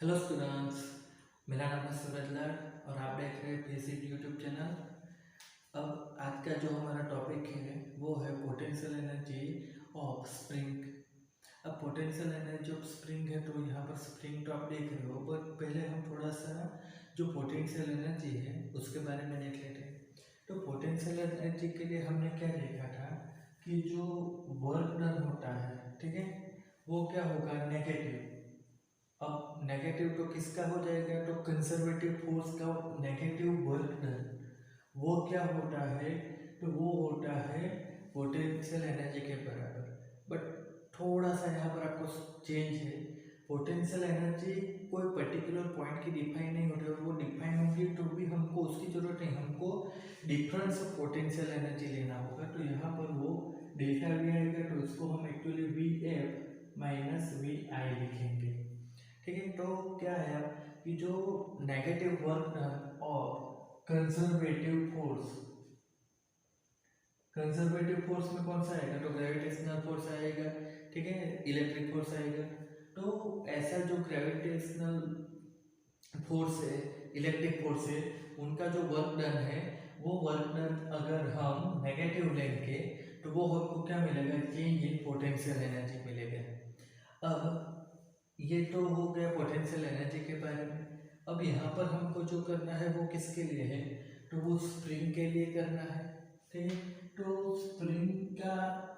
Hello students. मेरा नाम है सूरज लाल और आप देख रहे हैं बेसिक यूट्यूब चैनल। अब आज का जो हमारा टॉपिक है वो है पोटेंशियल एनर्जी ऑफ स्प्रिंग। अब पोटेंशियल एनर्जी ऑफ स्प्रिंग है तो यहाँ पर स्प्रिंग तो आप देख रहे हो, बट पहले हम थोड़ा सा जो पोटेंशियल एनर्जी है उसके बारे में देख लेते हैं। तो पोटेंशियल एनर्जी के लिए हमने क्या देखा था कि जो वर्क डन होता है, ठीक है, वो क्या होगा, नेगेटिव। अब नेगेटिव तो किसका हो जाएगा, तो कंजर्वेटिव फोर्स का नेगेटिव वर्क डन वो क्या होता है, तो वो होता है पोटेंशियल एनर्जी के बराबर। बट थोड़ा सा यहाँ पर आपको चेंज है। पोटेंशियल एनर्जी कोई पर्टिकुलर पॉइंट की डिफाइन नहीं होती, और वो डिफाइन होगी तो भी हमको उसकी जरूरत नहीं, हमको डिफरेंस ऑफ पोटेंशियल एनर्जी लेना होगा। तो यहाँ पर वो डेल्टा वी आएगा, तो इसको हम actually V F minus V I लिखेंगे। ठीक है, तो क्या है कि जो नेगेटिव वर्क डन और कंजर्वेटिव फोर्स, कंजर्वेटिव फोर्स में कौन सा आएगा, तो ग्रेविटेशनल फोर्स आएगा, ठीक है, इलेक्ट्रिक फोर्स आएगा। तो ऐसा जो ग्रेविटेशनल फोर्स है, इलेक्ट्रिक फोर्स है, उनका जो वर्क डन है वो वर्क डन अगर हम नेगेटिव लेंगे तो वो हमको क्या मिलेगा, चेंज इन पोटेंशियल एनर्जी मिलेगा। अब ये तो हो गया पोटेंशियल एनर्जी के बारे में। अब यहाँ पर हमको जो करना है वो किसके लिए है, तो वो स्प्रिंग के लिए करना है। ठीक है, तो स्प्रिंग का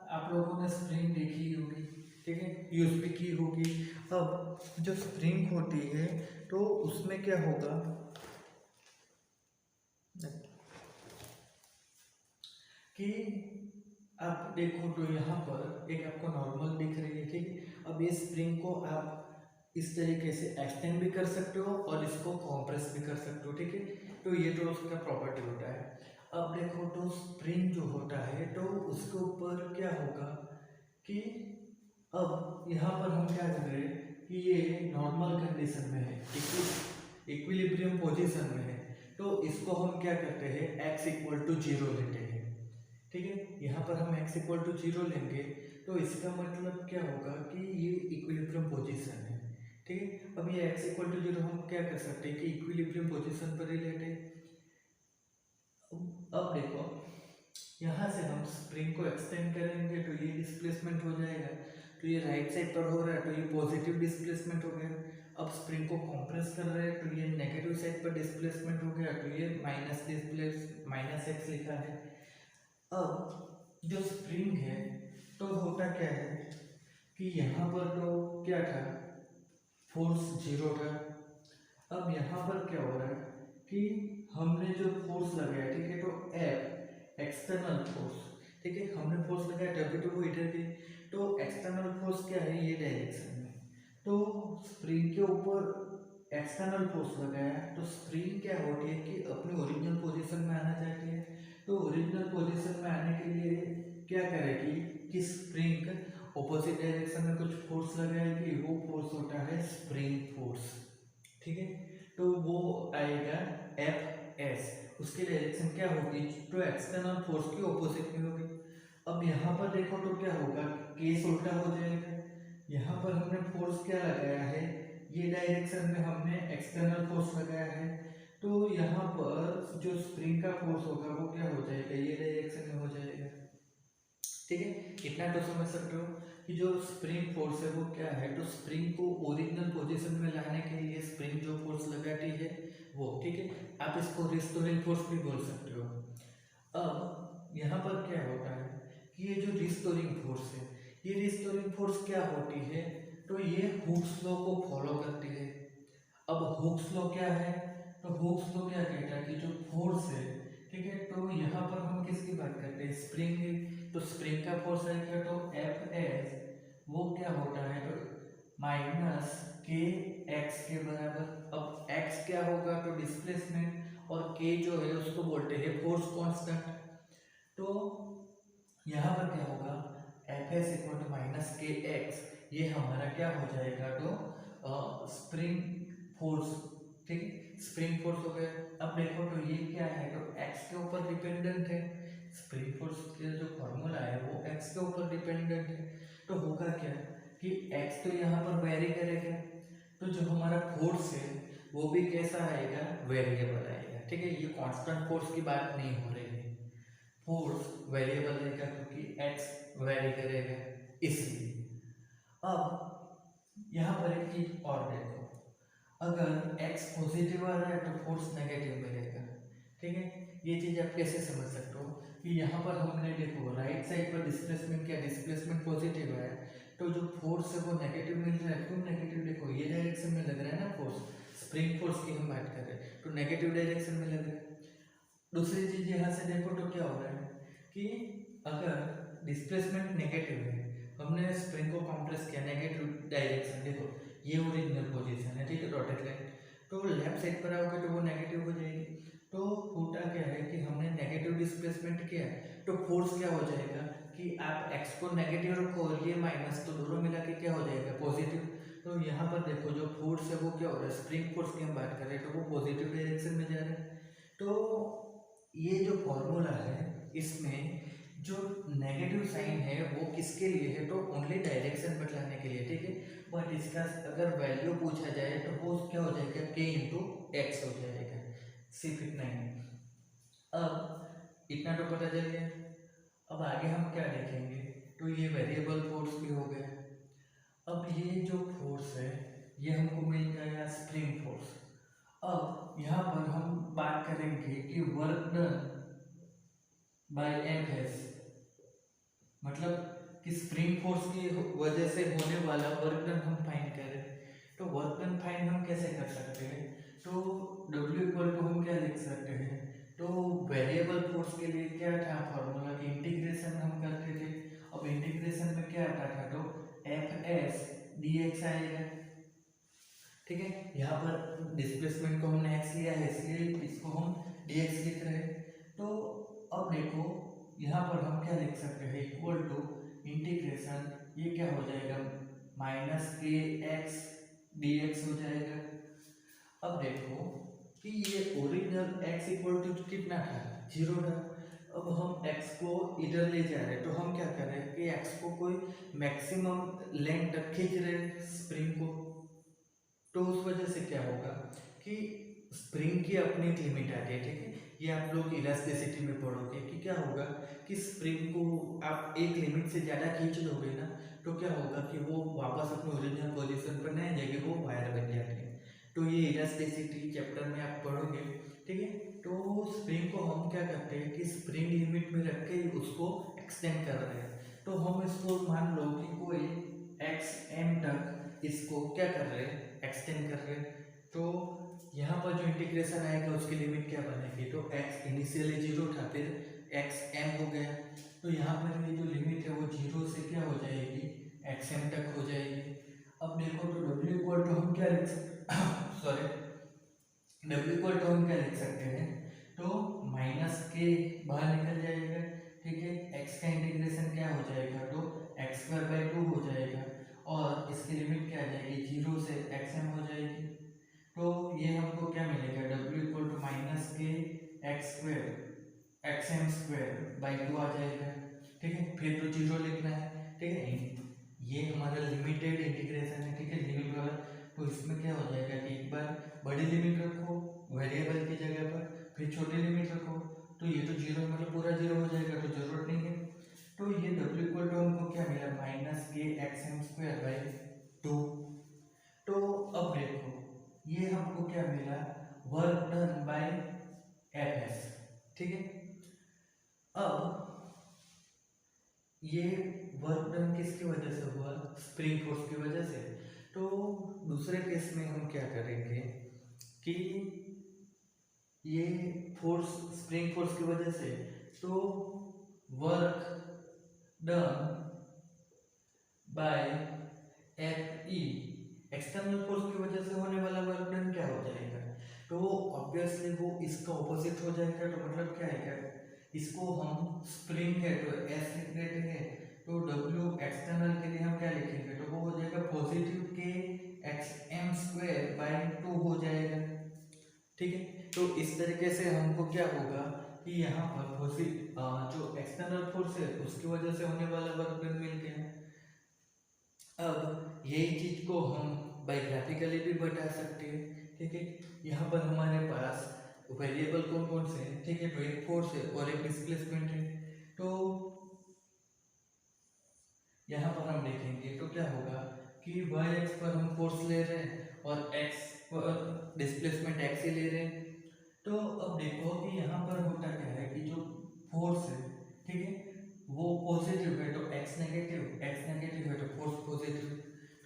आप लोगों ने स्प्रिंग देखी होगी, ठीक है, यूज भी की होगी। अब जो स्प्रिंग होती है तो उसमें क्या होगा कि आप देखो तो यहाँ पर एक आपको नॉर्मल दिख रही है, ठीक है। अब ये स्प्रिंग को आप इस तरीके से एक्सटेंड भी कर सकते हो और इसको कॉम्प्रेस भी कर सकते हो, ठीक है। तो ये तो उसका प्रॉपर्टी होता है। अब देखो तो स्प्रिंग जो होता है तो उसके ऊपर क्या होगा कि अब यहाँ पर हम क्या कर रहे हैं कि ये नॉर्मल कंडीशन में है, इक्विलिब्रियम पोजीशन में है, तो इसको हम क्या करते हैं, x इक्वल टू 0 लेते हैं, ठीक है। यहाँ पर हम x इक्वल टू 0 लेंगे तो इसका मतलब क्या होगा कि ये इक्विलिब्रियम पोजीशन है, ठीक है। अब ये x इक्वल टू 0 हम क्या कर सकते हैं कि इक्विलिब्रियम पोजीशन पर ही लेते हैं। अब देखो यहाँ से हम स्प्रिंग को एक्सटेंड करेंगे तो ये डिस्प्लेसमेंट हो जाएगा, तो ये राइट साइड पर हो रहा है तो ये पॉजिटिव डिस्प्लेसमेंट हो गया। अब स्प्रिंग को कंप्रेस कर रहे हैं तो ये नेगेटिव साइड पर डिस्प्लेसमेंट हो गया, तो ये माइनस एक्स लिखा है। अब जो स्प्रिंग है तो होता क्या है कि यहाँ पर तो क्या था, फोर्स 0 था। अब यहाँ पर क्या हो रहा है कि हमने जो फोर्स लगाया, ठीक है, तो एफ एक्सटर्नल फोर्स, ठीक है, हमने फोर्स लगाया तभी तो वो इधर थी। तो एक्सटर्नल फोर्स क्या है, ये डायरेक्शन में। तो स्प्रिंग के ऊपर एक्सटर्नल फोर्स लगाया तो स्प्रिंग क्या होती है कि अपनी ओरिजिनल पोजीशन में आना चाहती है। तो ओरिजिनल पोजीशन में आने के लिए क्या करेगी कि स्प्रिंग ऑपोजिट डायरेक्शन में कुछ फोर्स लगाएगी, वो फोर्स होता है स्प्रिंग फोर्स, ठीक है। तो वो आएगा एफ एस, उसकी डायरेक्शन क्या होगी, तो एक्सटर्नल फोर्स की ऑपोजिट में होगी। अब यहाँ पर देखो तो क्या होगा, केस उल्टा हो जाएगा। यहाँ पर हमने फोर्स क्या लगाया है, ये डायरेक्शन में हमने एक्सटर्नल फोर्स लगाया है, तो यहाँ पर जो स्प्रिंग का फोर्स होगा वो क्या हो जाएगा, ये डायरेक्शन में हो जाएगा, ठीक है। इतना तो समझ सकते हो कि जो स्प्रिंग फोर्स है वो क्या है, तो स्प्रिंग को ओरिजिनल पोजीशन में लाने के लिए स्प्रिंग जो फोर्स लगाती है वो, ठीक है। आप इसको रिस्टोरिंग फोर्स भी बोल सकते हो। अब यहाँ पर क्या होता है कि ये जो रिस्टोरिंग फोर्स है, ये रिस्टोरिंग फोर्स क्या होती है, तो ये हुक्स लॉ को फॉलो करती है। अब हुक्स लॉ क्या है, तो हुक्स लॉ क्या कहता है कि जो फोर्स है, ठीक है, तो यहाँ पर हम किसकी बात करते हैं, स्प्रिंग की। तो स्प्रिंग का फोर्स आएगा तो एफ एस वो क्या होता है, तो माइनस के एक्स के बराबर। अब एक्स क्या होगा, तो डिस्प्लेसमेंट, और के जो है उसको बोलते हैं फोर्स कांस्टेंट। तो यहाँ पर क्या होगा, F S equal to minus K X, ये हमारा क्या हो जाएगा, तो स्प्रिंग फोर्स, ठीक, स्प्रिंग फोर्स हो गया। अब देखो तो ये क्या है, तो एक्स के ऊपर डिपेंडेंट है, स्प्रिंग फोर्स का जो फॉर्मूला है वो एक्स के ऊपर डिपेंडेंट है। तो होगा क्या कि एक्स तो यहाँ पर वेरी करेगा, तो जो हमारा फोर्स है वो भी कैसा आएगा, वेरिएबल आएगा। ठीक है, ये कांस्टेंट फोर्स की बात नहीं हो रही है, फोर्स वेरिएबल रहेगा क्योंकि एक्स वेरी करेगा इसलिए। अब यहाँ पर एक चीज और देखो, अगर x पॉजिटिव आ रहा है तो फोर्स नेगेटिव मिलेगा। ठीक है, ये चीज आप कैसे समझ सकते हो कि यहाँ पर हमने देखो राइट साइड पर डिस्प्लेसमेंट क्या, डिस्प्लेसमेंट पॉजिटिव है तो जो फोर्स है वो नेगेटिव मिल रहा है। क्यों नेगेटिव, देखो ये डायरेक्शन में लग रहा है ना फोर्स, स्प्रिंग फोर्स की हम बात कर रहे हैं तो नेगेटिव डायरेक्शन में लग रहा है। दूसरी चीज यहाँ से देखो तो क्या हो रहा है कि अगर डिस्प्लेसमेंट नेगेटिव है, हमने स्प्रिंग को कंप्रेस किया नेगेटिव डायरेक्शन, देखो ये ओरिजिनल पोजीशन है, ठीक है, डॉटेड लाइन, तो लेफ्ट साइड पर आओगे तो वो नेगेटिव हो जाएगी। तो होता क्या है कि हमने नेगेटिव डिस्प्लेसमेंट किया तो फोर्स क्या हो जाएगा कि आप x को नेगेटिव रखो और ये माइनस, तो दोनों मिला के क्या हो जाएगा, पॉजिटिव। तो यहाँ पर देखो जो फोर्स है वो क्या हो रहा है, स्प्रिंग फोर्स की हम बात कर रहे हैं तो वो पॉजिटिव डायरेक्शन में जा रहा है। तो ये जो फॉर्मूला है इसमें जो नेगेटिव साइन है वो किसके लिए है, तो ओनली डायरेक्शन बतलाने के लिए। ठीक है, बट इसका अगर वैल्यू पूछा जाए तो वो क्या हो जाएगा, k इंटू एक्स हो जाएगा, सिर्फ इतना ही। अब इतना तो पता चल गया, अब आगे हम क्या देखेंगे, तो ये वेरिएबल फोर्स भी हो गया। अब ये जो फोर्स है ये हमको मिल गया स्प्रिंग फोर्स। अब यहाँ पर हम बात करेंगे कि work done by F S, मतलब कि स्प्रिंग फोर्स की वजह से होने वाला वर्क डन हम फाइंड करें। तो वर्क डन फाइंड हम कैसे कर सकते हैं, तो W इक्वल टू हम क्या लिख सकते हैं, तो वेरिएबल फोर्स के लिए क्या था फॉर्मूला की इंटीग्रेशन हम करते थे। अब इंटीग्रेशन में क्या आता था, तो एफ एस डी एक्स आएगा। ठीक है, यहाँ पर डिस्प्लेसमेंट को हमने x लिया है इसलिए इसको हम dx लिख रहे हैं। तो अब देखो यहाँ पर हम क्या लिख सकते हैं, इक्वल टू इंटीग्रेशन, ये क्या हो जाएगा, minus K x D x हो जाएगा। अब देखो कि ये ओरिजिनल x इक्वल टू कितना था, 0 था। अब हम x को इधर ले जा रहे हैं तो हम क्या कर रहे हैं कि x को कोई मैक्सिमम लेंथ तक खींच रहे हैं स्प्रिंग को, तो उस वजह से क्या होगा कि स्प्रिंग की अपनी एक लिमिट आती है। ठीक है, ये आप लोग इलास्टिसिटी में पढ़ोगे कि क्या होगा कि स्प्रिंग को आप एक लिमिट से ज़्यादा खींच लोगे ना तो क्या होगा कि वो वापस अपने ओरिजिनल पोजीशन पर नहीं जाएगी, वो वायर बन जाती है। तो ये इलास्टिसिटी चैप्टर में आप पढ़ोगे। ठीक है, तो स्प्रिंग को हम क्या करते हैं कि स्प्रिंग लिमिट में रख के उसको एक्सटेंड कर रहे हैं। तो हम इसको मान लो कि कोई एक्स एम तक इसको क्या कर रहे हैं, एक्सटेंड कर रहे हैं। तो यहाँ पर जो इंटीग्रेशन आएगा उसकी लिमिट क्या बनेगी, तो x इनिशियली 0 था फिर एक्स एम हो गया। तो यहाँ पर ये जो लिमिट है वो 0 से क्या हो जाएगी, एक्स एम तक हो जाएगी। अब देखो तो w इक्वल टू हम क्या लिख सॉरी w इक्वल टू हम क्या लिख सकते हैं, तो माइनस के बाहर निकल जाएगा। ठीक है, x का इंटीग्रेशन क्या हो जाएगा, तो एक्स स्क्वायर बाई 2 हो जाएगा और इसकी लिमिट क्या आ जाएगी, 0 से एक्स एम हो जाएगी। तो ये हमको क्या मिलेगा, w equal to minus K X square X M square by 2 आ जाएगा। ठीक है, फिर तो 0 लिखना है। ठीक है, ये हमारा लिमिटेड इंटीग्रेशन है। ठीक है, लिमिट वाला, तो इसमें क्या हो जाएगा कि एक बार बड़ी लिमिट रखो वेरिएबल की जगह पर, फिर छोटी लिमिट रखो, तो ये तो 0 मतलब पूरा 0 हो जाएगा, तो जरूरत नहीं है। तो ये w इक्वल टू हमको क्या मिला, minus K X M square by 2। तो अब देखो ये हमको क्या मिला, work done by F S. ठीक है, अब ये वर्क डन किसकी वजह से हुआ, स्प्रिंग फोर्स की वजह से। तो दूसरे केस में हम क्या करेंगे कि ये फोर्स स्प्रिंग फोर्स की वजह से, तो work done by F E external force की वजह से होने वाला वर्क डन क्या हो जाएगा, तो ऑब्वियसली वो इसका ऑपोजिट हो जाएगा। तो मतलब क्या है, इसको हम स्प्रिंग है तो एस लिख देते हैं, तो डब्ल्यू एक्सटर्नल के लिए हम क्या लिखेंगे, तो वो हो जाएगा पॉजिटिव के एक्स एम स्क्वायर बाई 2 हो जाएगा। ठीक है, तो इस तरीके से हमको क्या होगा कि यहाँ पर जो एक्सटर्नल फोर्स है उसकी वजह से होने वाला वर्क डन मिल गया। अब यही चीज को हम ग्राफिकली भी बता सकते हैं, ठीक है। यहाँ पर हमारे पास वेरिएबल कौन कौन से हैं, ठीक है। तो एक फोर्स है और एक डिस्प्लेसमेंट है। तो यहाँ पर हम देखेंगे तो क्या होगा कि वाई एक्स पर हम फोर्स ले रहे हैं और एक्स पर डिस्प्लेसमेंट एक्स ही ले रहे हैं। तो अब देखो कि यहाँ पर होता क्या है कि जो फोर्स है, ठीक है, वो पॉजिटिव है तो एक्स नेगेटिव है तो फोर्स पॉजिटिव।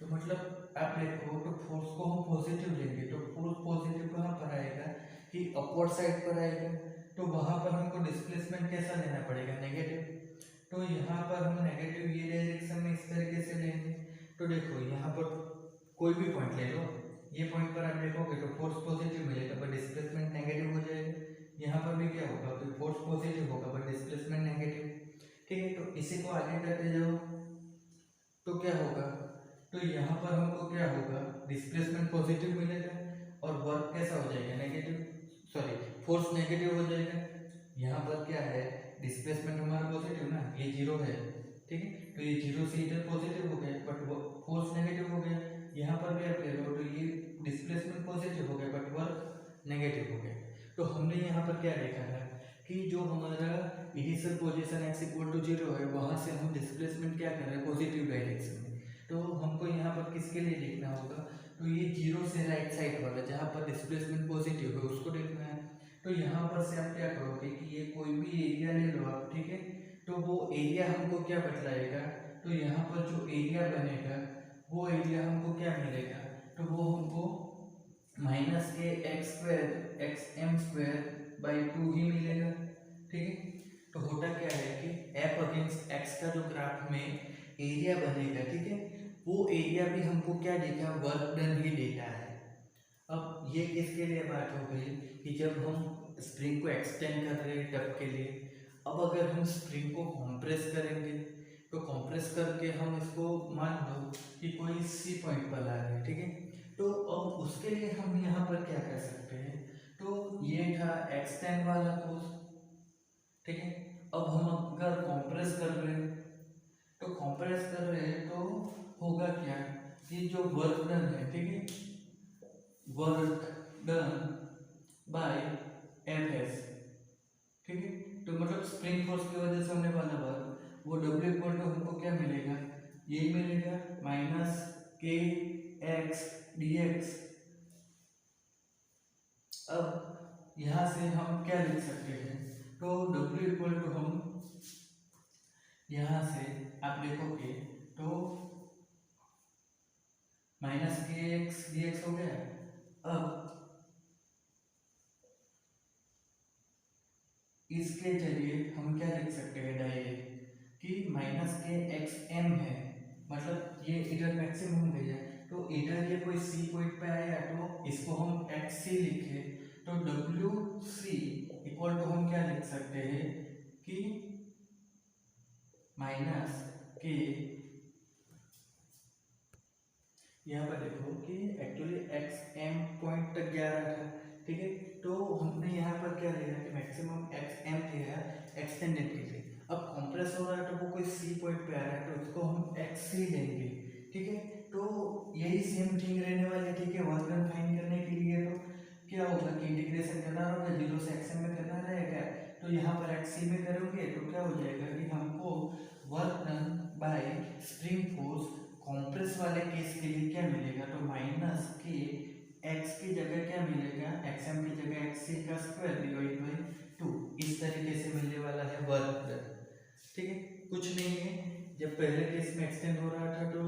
तो मतलब आप देखो तो फोर्स को हम पॉजिटिव लेंगे तो फोर्स पॉजिटिव कहाँ पर आएगा कि अपवर्ड साइड पर आएगा। तो वहाँ पर हमको डिस्प्लेसमेंट कैसा लेना पड़ेगा, नेगेटिव। तो यहाँ पर हम नेगेटिव ये डायरेक्शन में इस तरीके से लेंगे। तो देखो यहाँ पर कोई भी पॉइंट ले लो, ये पॉइंट पर आप देखोगे तो फोर्स पॉजिटिव मिलेगा पर डिस्प्लेसमेंट नेगेटिव हो जाएगा। यहाँ पर भी क्या होगा कि फोर्स पॉजिटिव होगा पर डिस्प्लेसमेंट नेगेटिव, ठीक है। तो इसी को आगे करते जाओ तो क्या होगा, तो यहाँ पर हमको क्या होगा, डिस्प्लेसमेंट पॉजिटिव मिलेगा और वर्क कैसा हो जाएगा, नेगेटिव, सॉरी फोर्स नेगेटिव हो जाएगा। यहाँ पर क्या है, डिस्प्लेसमेंट हमारा पॉजिटिव ना, ये जीरो है, ठीक है। तो ये जीरो से इधर पॉजिटिव हो गया बट फोर्स नेगेटिव हो गया। यहाँ पर भी आप ले लो तो ये डिस्प्लेसमेंट पॉजिटिव हो गया बट वर्क नेगेटिव हो गया। तो हमने यहाँ पर क्या देखा था कि जो हमारा initial position x equal to 0 है वहाँ से हम डिस्प्लेसमेंट क्या कर रहे हैं, पॉजिटिव डायरेक्शन में। तो हमको यहाँ पर किसके लिए देखना होगा, तो ये 0 से राइट साइड वाला जहाँ पर डिस्प्लेसमेंट पॉजिटिव है उसको देखना है। तो यहाँ पर से आप क्या करोगे कि ये कोई भी एरिया ले लो आप, ठीक है। तो वो एरिया हमको क्या बतलाएगा, तो यहाँ पर जो एरिया बनेगा वो एरिया हमको क्या मिलेगा, तो वो हमको minus K X square X M square by 2 ही मिलेगा, ठीक है। तो होता क्या है कि एफ अगेंस्ट एक्स का जो ग्राफ में एरिया बनेगा, ठीक है, वो एरिया भी हमको क्या देगा, वर्क डन ही देता है। अब ये किसके लिए बात हो गई कि जब हम स्प्रिंग को एक्सटेंड कर रहे हैं टब के लिए। अब अगर हम स्प्रिंग को कंप्रेस करेंगे तो कंप्रेस करके हम इसको मान लो कि कोई सी पॉइंट पर ला रहे हैं, ठीक है। तो अब उसके लिए हम यहाँ पर क्या कर सकते हैं, तो ये था एक्सटेंड वाला कोर्स, ठीक है। अब हम अगर कंप्रेस कर रहे हैं तो कंप्रेस कर रहे हैं तो होगा क्या कि जो वर्क डन है, ठीक है, work done by F S, ठीक है। तो मतलब स्प्रिंग फोर्स की वजह से होने वाला वर्क वो डब्ल्यू इक्वल टू हमको क्या मिलेगा, ये मिलेगा minus K x D x. अब यहाँ से हम क्या लिख सकते हैं, तो डब्ल्यू इक्वल टू हम यहाँ से आप देखोगे तो minus K x D x हो गया। अब इसके जरिए हम क्या लिख सकते हैं डायरेक्ट कि माइनस के एक्स एम है, मतलब ये इधर मैक्सिमम गया तो इधर ये कोई सी पॉइंट पे आया तो इसको हम एक्स सी लिखे। तो डब्ल्यू सी इक्वल टू हम क्या लिख सकते हैं कि माइनस के, यहाँ पर देखो कि एक्चुअली एक्स एम पॉइंट तक जा रहा था, ठीक है। तो हमने यहाँ पर क्या लिया कि मैक्सिमम एक्स एम लिया एक्सटेंडेड के लिए। अब कंप्रेस हो रहा है तो वो कोई सी पॉइंट पे आ रहा है तो उसको हम एक्स सी लेंगे, ठीक है। तो यही सेम थिंग रहने वाली है, ठीक है। वर्क डन फाइंड करने के लिए तो क्या होगा कि इंटीग्रेशन करना होगा, 0 से एक्स एम में करना रहेगा। तो यहाँ पर एक्स सी में करोगे तो क्या हो जाएगा कि हमको work done by spring force compress वाले केस के लिए क्या मिलेगा, तो माइनस के एक्स की जगह क्या मिलेगा, एक्स एम की जगह एक्स सी का स्क्वायर डिवाइड बाई 2, इस तरीके से मिलने वाला है वर्क डन, ठीक है। कुछ नहीं है, जब पहले केस में एक्सटेंड हो रहा था तो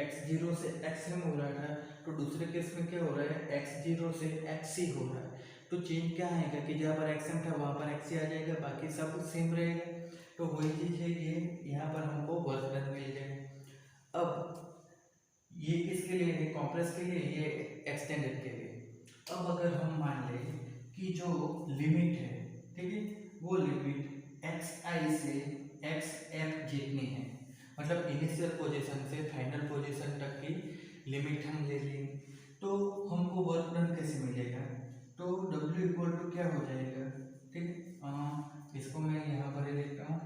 एक्स जीरो से एक्स एम हो रहा था, तो दूसरे केस में क्या हो रहा है, एक्स जीरो से एक्स सी हो रहा है। तो चेंज क्या आएगा कि जहाँ पर एक्स एम था वहाँ पर एक्स सी आ जाएगा, बाकी सब सेम रहेगा। तो वही चीज़ है कि यहाँ पर हमको वर्क डन मिल जाएगा। अब ये किसके लिए है, कॉम्प्रेस के लिए, ये एक्सटेंडेड के लिए। अब अगर हम मान लें कि जो लिमिट है, ठीक है, वो लिमिट एक्स आई से एक्स एफ जितनी है, मतलब इनिशियल पोजीशन से फाइनल पोजीशन तक की लिमिट हम ले लेंगे। तो हमको वर्क डन कैसे मिलेगा, तो W इक्वल टू क्या हो जाएगा, ठीक है। इसको मैं यहाँ पर लिखता हूँ,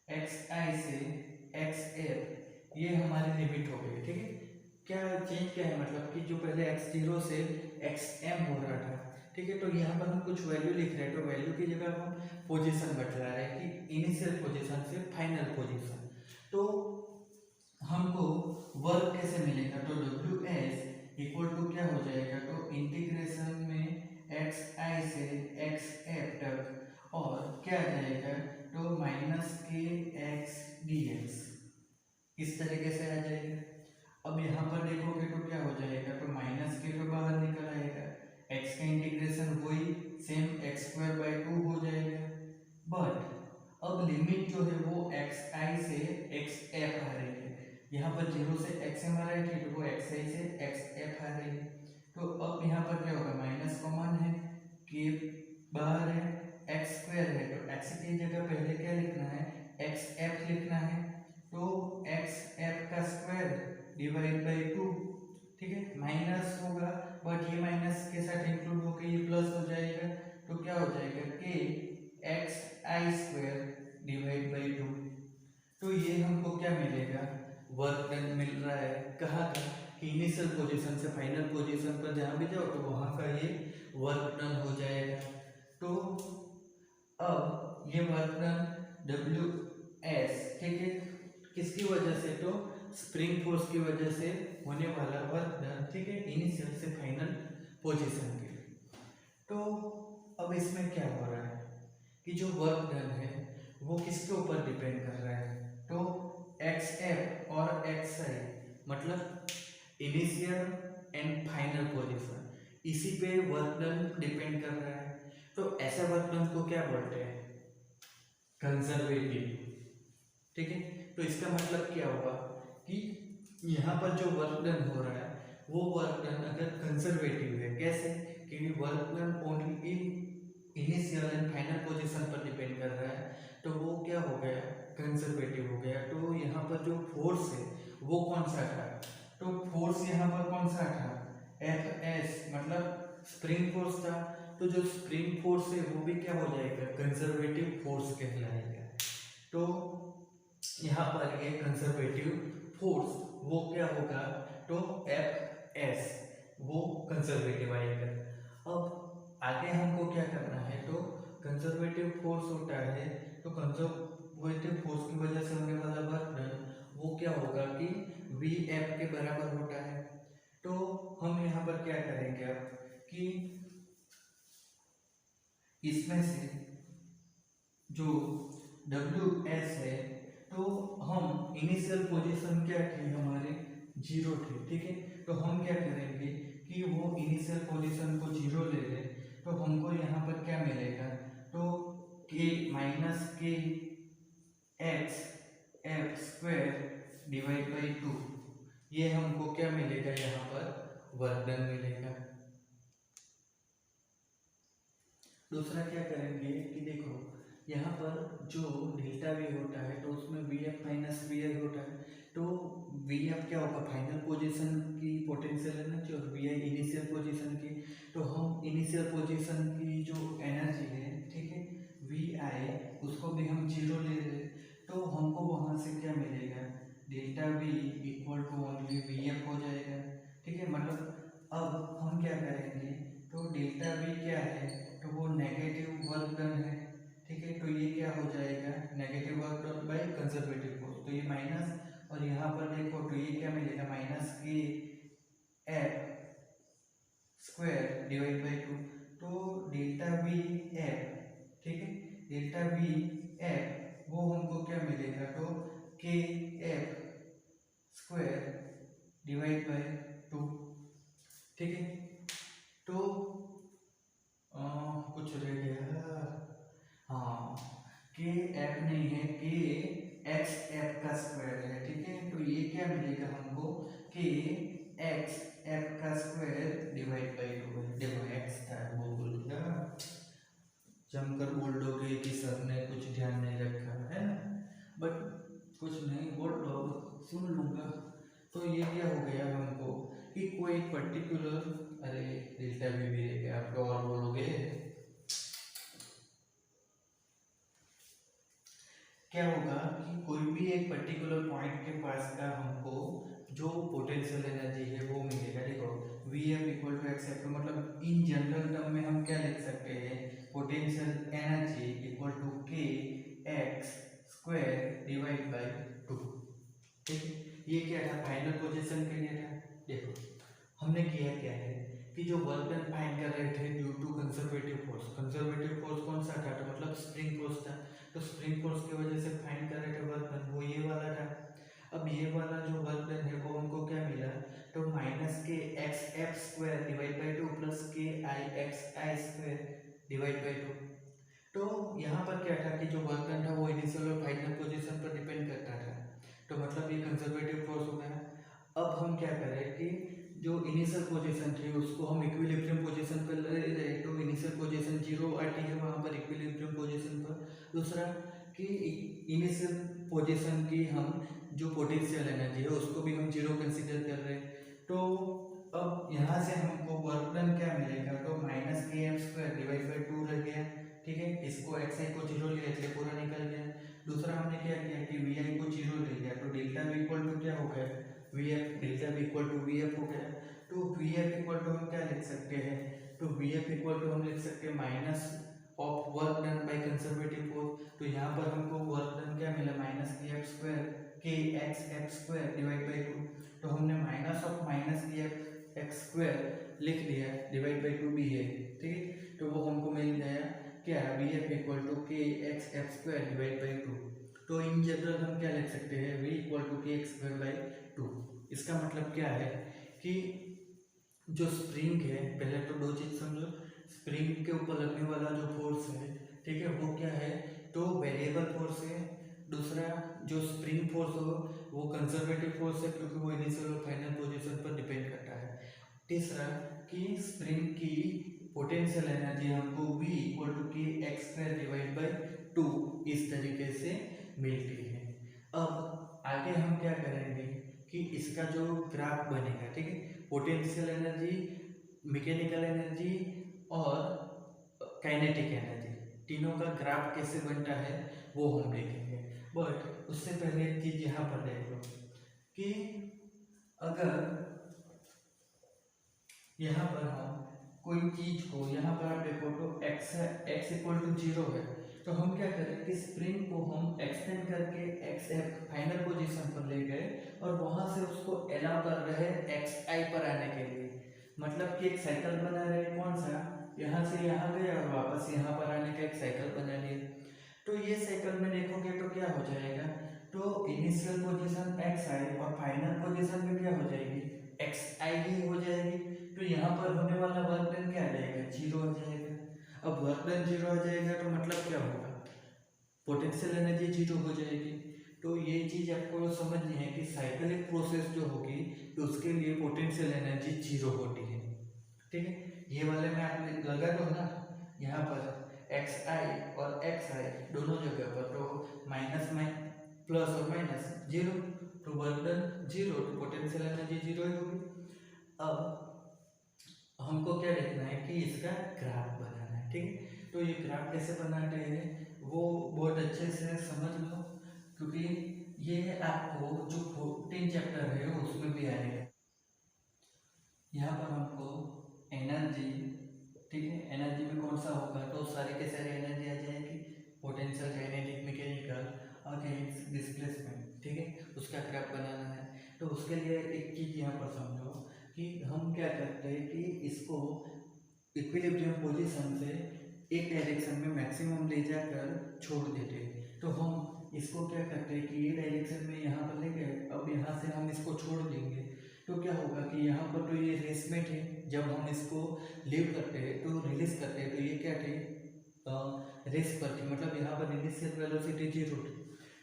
एक्स आई से एक्स एफ ये हमारी लिमिट हो गई, ठीक है। क्या चेंज क्या है, मतलब कि जो पहले x0 से xm हो रहा था, ठीक है, तो यहाँ पर हम कुछ वैल्यू लिख रहे हैं, तो वैल्यू की जगह हम पोजीशन बतला रहे हैं कि इनिशियल पोजीशन से फाइनल पोजीशन। तो हमको वर्क कैसे मिलेगा, तो डब्ल्यू एस इक्वल टू क्या हो जाएगा, तो इंटीग्रेशन में एक्स आई से एक्स एफ तक और क्या आ जाएगा, तो minus K x D x, इस तरीके से आ जाएगा। अब यहाँ पर देखोगे तो क्या हो जाएगा, तो माइनस के तो बाहर निकल आएगा, एक्स का इंटीग्रेशन वही सेम एक्स स्क्वायर बाई 2 हो जाएगा, बट अब लिमिट जो है वो एक्स आई से एक्स एफ आ रही है, यहाँ पर 0 से एक्स एम आ रही थी तो वो एक्स आई से एक्स एफ आ रही है। तो अब यहाँ पर क्या होगा, माइनस कॉमन है, के बाहर है, एक्स स्क्वायर है, तो एक्स की जगह पहले क्या लिखना है, एक्स एफ लिखना है, तो एक्स एफ का स्क्वायर डिवाइड बाई 2, ठीक है, माइनस होगा बट ये माइनस के साथ इंक्लूड होकर ये प्लस हो जाएगा, तो क्या हो जाएगा, के x I square divide by 2। तो ये हमको क्या मिलेगा, वर्क डन मिल रहा है, कहाँ का, कि इनिशियल पोजीशन से फाइनल पोजीशन पर जहाँ भी जाओ तो वहाँ का ये वर्क डन हो जाएगा। तो अब ये वर्क डन डब्ल्यू एस, ठीक है, किसकी वजह से, तो स्प्रिंग फोर्स की वजह से होने वाला वर्क डन, ठीक है, इनिशियल से फाइनल पोजीशन के। तो अब इसमें क्या हो रहा है कि जो वर्क डन है वो किसके ऊपर डिपेंड कर रहा है, तो एक्स एफ और एक्स आई, मतलब इनिशियल एंड फाइनल पोजीशन, इसी पे वर्क डन डिपेंड कर रहा है। तो ऐसे वर्क डन को क्या बोलते हैं, कंजर्वेटिव, ठीक है। तो इसका मतलब क्या हुआ कि यहाँ पर जो वर्क डन हो रहा है वो वर्क डन अगर कंजर्वेटिव है, कैसे, क्योंकि work done only in initial and final position पर डिपेंड कर रहा है, तो वो क्या हो गया, कंजर्वेटिव हो गया। तो यहाँ पर जो फोर्स है वो कौन सा था, तो फोर्स यहाँ पर कौन सा था, एफ एस, मतलब स्प्रिंग फोर्स था। तो जो स्प्रिंग फोर्स है वो भी क्या हो जाएगा, कंजर्वेटिव फोर्स कहलाएगा। तो यहाँ पर ये कंजर्वेटिव फोर्स वो क्या होगा, तो एफ एस वो कंजर्वेटिव आएगा। अब आगे हमको क्या करना है, तो कंजर्वेटिव फोर्स होता है, तो कंजर्वेटिव फोर्स की वजह से होने वाला वर्क डन वो क्या होगा कि वी एफ के बराबर होता है। तो हम यहाँ पर क्या करेंगे अब कि इसमें से जो डब्ल्यू एस है, तो हम इनिशियल पोजीशन क्या थी हमारे, 0 थे, ठीक है। तो हम क्या करेंगे कि वो इनिशियल पोजीशन को 0 ले लें, तो हमको यहाँ पर क्या मिलेगा, तो के minus K X F square divide by 2, ये हमको क्या मिलेगा, यहाँ पर वर्क डन मिलेगा। दूसरा क्या करेंगे कि देखो यहाँ पर जो डेल्टा वी होता है तो उसमें वी एफ माइनस वी आई होता है, तो वी एफ क्या होगा, फाइनल पोजीशन की पोटेंशियल एनर्जी, और वी आई इनिशियल पोजीशन की। तो हम इनिशियल पोजीशन की जो एनर्जी है, ठीक है, वी आई, उसको भी हम 0 ले रहे, तो हमको वहाँ से क्या मिलेगा, delta V equal to only V F हो जाएगा, ठीक है। मतलब अब हम क्या करेंगे, तो डेल्टा वी क्या है, तो वो नेगेटिव वर्क डन है, ठीक है। तो ये क्या हो जाएगा, negative work done by conservative force, तो ये माइनस, और यहाँ पर देखो तो ये क्या मिलेगा, माइनस के एफ स्क्वायर डिवाइड बाई 2, तो डेल्टा वी एफ, ठीक है, डेल्टा वी एफ वो हमको क्या मिलेगा, तो के एफ स्क्वायर डिवाइड बाई 2, ठीक है। तो कुछ रह गया, हाँ, के एफ नहीं है, के एक्स एफ का स्क्वायर है, ठीक है। तो ये क्या मिलेगा हमको, के एक्स एफ का स्क्वायर डिवाइड बाई 2 है, देखो एक्स था वो बोल दिया, जमकर बोल दोगे कि सर ने कुछ ध्यान नहीं रखा है ना, बट कुछ नहीं बोल दो, सुन लूँगा। तो ये क्या हो गया हमको कि कोई पर्टिकुलर, अरे डेल्टा भी रह गया, आप तो और बोलोगे, क्या होगा कि कोई भी एक पर्टिकुलर पॉइंट के पास का हमको जो पोटेंशियल एनर्जी है वो मिलेगा। देखो V F equal to X F, तो मतलब इन जनरल टर्म में हम क्या लिख सकते हैं, पोटेंशियल एनर्जी इक्वल टू के एक्स स्क्वायर डिवाइड बाई 2। ठीक है, ये क्या था, फाइनल पोजीशन के लिए था। देखो हमने किया क्या है कि जो वर्क डन फाइंड कर रहे थे due to conservative force, conservative force कौन सा था, तो मतलब स्प्रिंग फोर्स था। तो स्प्रिंग फोर्स की वजह से फाइंड कर रहे थे वर्क डन, वो ये वाला था। अब ये वाला जो वर्क डन है वो हमको क्या मिला, तो minus K X F square divide by 2 plus K I X I square divide by 2। तो यहाँ पर क्या था कि जो वर्क डन था वो इनिशियल और फाइनल पोजीशन पर डिपेंड करता था, तो मतलब ये कंजर्वेटिव फोर्स हो गया। अब हम क्या करें कि जो इनिशियल पोजीशन थी उसको हम इक्विलिब्रियम पोजीशन पर ले रहे, तो इनिशियल पोजीशन 0 आती है वहाँ पर इक्विलिब्रियम पोजीशन पर। दूसरा कि इनिशियल पोजीशन की हम जो पोटेंशियल एनर्जी है उसको भी हम 0 कंसीडर कर रहे हैं। तो अब यहाँ से हमको वर्क डन क्या मिलेगा, तो माइनस के एफ स्क्वायर डिवाइड बाई 2 लग गया। ठीक है, इसको एक्स आई को 0 लिया इसलिए पूरा निकल गया। दूसरा हमने क्या किया कि वी आई को 0 ले लिया, तो डेल्टा वी इक्वल टू क्या हो गया, V F, delta V equal to V F हो गया। तो वी एफ इक्वल टू हम क्या लिख सकते हैं, तो वी एफ इक्वल टू हम लिख सकते हैं minus of work done by conservative force. तो यहाँ पर हमको वर्क डन क्या मिला, माइनस के एफ स्क्वायर के X F square divide by 2। तो हमने माइनस ऑफ माइनस के एफ एक्स स्क्वायर लिख दिया डिवाइड बाई 2 भी है। ठीक है, तो वो हमको मिल गया क्या, वी एफ इक्वल टू के X F square divide by 2। तो इन जनरल हम क्या लिख सकते हैं, वी इक्वल टू के एक्स स्क्वायर बाई 2। इसका मतलब क्या है कि जो स्प्रिंग है, पहले तो दो चीज समझो, स्प्रिंग के ऊपर लगने वाला जो फोर्स है, ठीक है, वो क्या है, तो वेरिएबल फोर्स है। दूसरा जो स्प्रिंग फोर्स हो वो कंजर्वेटिव फोर्स है क्योंकि वो इनिशियल और फाइनल पोजीशन पर डिपेंड करता है। तीसरा कि स्प्रिंग की पोटेंशियल एनर्जी हमको v इक्वल टू के एक्स स्क्वायर डिवाइड बाई 2 इस तरीके से मिलती है। अब आगे हम क्या करेंगे कि इसका जो ग्राफ बनेगा, ठीक है, पोटेंशियल एनर्जी, मैकेनिकल एनर्जी और काइनेटिक एनर्जी, तीनों का ग्राफ कैसे बनता है वो हम देखेंगे। बट उससे पहले एक चीज यहाँ पर देख लो कि अगर यहाँ पर हम कोई चीज को, यहाँ पर आप देखो तो x इक्वल टू 0 है, तो हम क्या करें कि स्प्रिंग को हम एक्सटेंड करके एक्स एफ फाइनल पोजीशन पर ले गए और वहां से उसको अलाउ कर रहे हैं एक्स आई पर आने के लिए। मतलब कि एक साइकिल बना रहे, कौन सा, यहाँ से यहाँ गए और वापस यहाँ पर आने का एक साइकिल बना लिया। तो ये साइकिल में देखोगे तो क्या हो जाएगा, तो इनिशियल पोजीशन एक्स आई और फाइनल पोजीशन में क्या हो जाएगी, एक्स आई ही हो जाएगी। तो यहाँ पर होने वाला वर्क डन क्या आ जाएगा, 0 आ जाएगा। अब वर्क डन 0 आ जाएगा तो मतलब क्या होगा, पोटेंशियल एनर्जी 0 हो जाएगी। तो ये चीज आपको समझनी है कि साइक्लिक प्रोसेस जो होगी तो उसके लिए पोटेंशियल एनर्जी 0 होती है। ठीक है, ये वाले में आप लगा दो ना, यहाँ पर एक्स आई और एक्स आई दोनों जगह पर, तो माइनस में प्लस और माइनस 0, तो वर्क डन 0, तो पोटेंशियल एनर्जी 0 ही होगी। अब हमको क्या देखना है कि इसका ग्राफ बनाना है। ठीक है, तो ये ग्राफ कैसे बनाते हैं वो बहुत अच्छे से समझ लो, क्योंकि ये आपको जो 14 चैप्टर है उसमें भी आएगा। यहाँ पर हमको एनर्जी, ठीक है, एनर्जी में कौन सा होगा, तो सारे के सारे एनर्जी आ जाएगी, potential, kinetic, mechanical, against displacement. ठीक है, उसका ग्राफ बनाना है। तो उसके लिए एक चीज यहाँ पर समझो कि हम क्या करते हैं कि इसको इक्विलिब्रियम पोजीशन से एक डायरेक्शन में मैक्सिमम ले जाकर छोड़ देते हैं। तो हम इसको क्या करते हैं कि ये डायरेक्शन में यहाँ पर ले गए, अब यहाँ से हम इसको छोड़ देंगे तो क्या होगा कि यहाँ पर तो ये रेस में थे, जब हम इसको लीव करते हैं तो रिलीज करते हैं तो ये क्या थे, रेस पर थी, मतलब यहाँ पर इनिशियल वेलोसिटी 0 थी।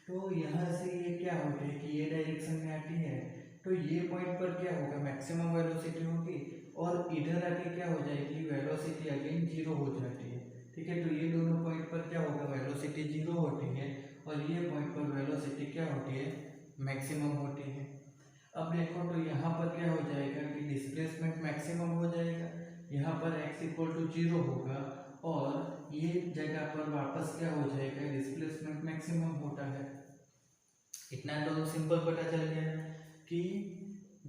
तो यहाँ से ये क्या होता है कि ये डायरेक्शन में आती है, तो ये पॉइंट पर क्या होगा, मैक्सिमम वेलोसिटी होगी और इधर आके क्या हो जाएगी, वेलोसिटी अगेन 0 हो जाती है। ठीक है, तो ये दोनों पॉइंट पर क्या होगा, वेलोसिटी 0 होती है और ये पॉइंट पर वेलोसिटी क्या होती है, मैक्सिमम होती है। अब देखो तो यहाँ पर क्या हो जाएगा कि डिस्प्लेसमेंट मैक्सिमम हो जाएगा, यहाँ पर x इक्वल टू 0 होगा और ये जगह पर वापस क्या हो जाएगा, डिस्प्लेसमेंट मैक्सिमम होता है। इतना तो सिंपल पता चल गया कि